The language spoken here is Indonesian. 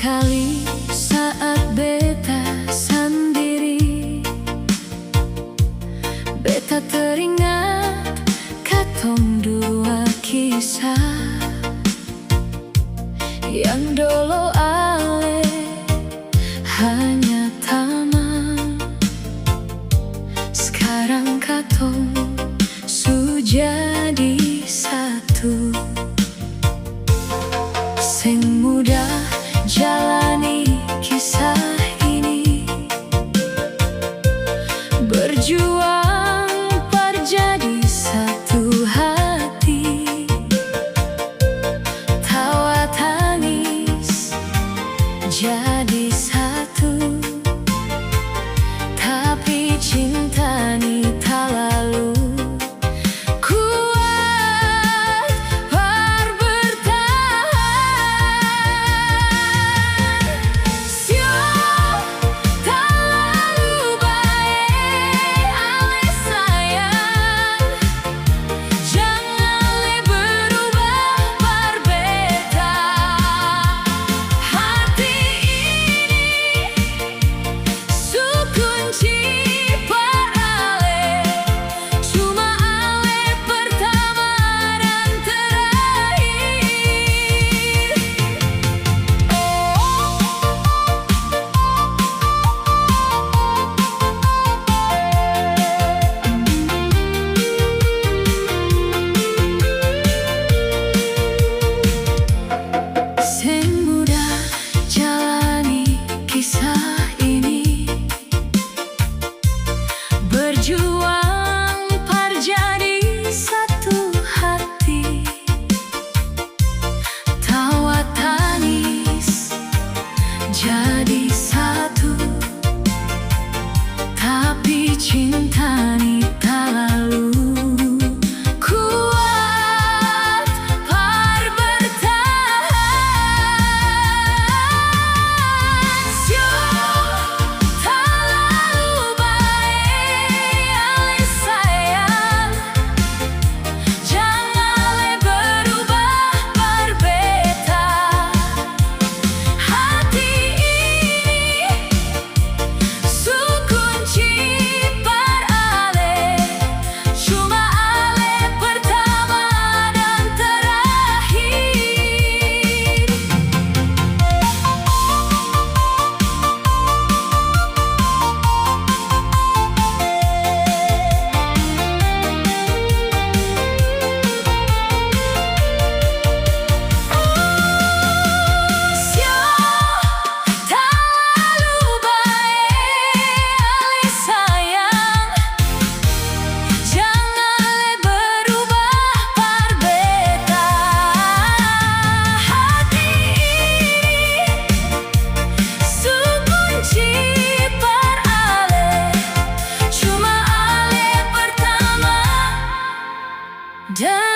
Seringkali saat beta sendiri, beta teringat katong dua kisah yang dulu ale hanya taman. Sekarang katong su jadi satu. Sing mudah jalani kisah ini, berjuang menjadi satu hati. Tawa tangis jadi satu, tapi cinta ni tak lalu berjuang menjadi satu hati. Tawa tangis jadi satu, tapi cinta ni tak lalu kuat par bertahan. Sio tak lalu baik ale sayang, jangan le berubah berbeda. Hati ini su kunci par ale, cuma ale pertama dan terakhir. Sio tak lalu baik ale sayang, jangan le berubah berbeda. Hati ini su kunci par ale, cuma ale pertama dan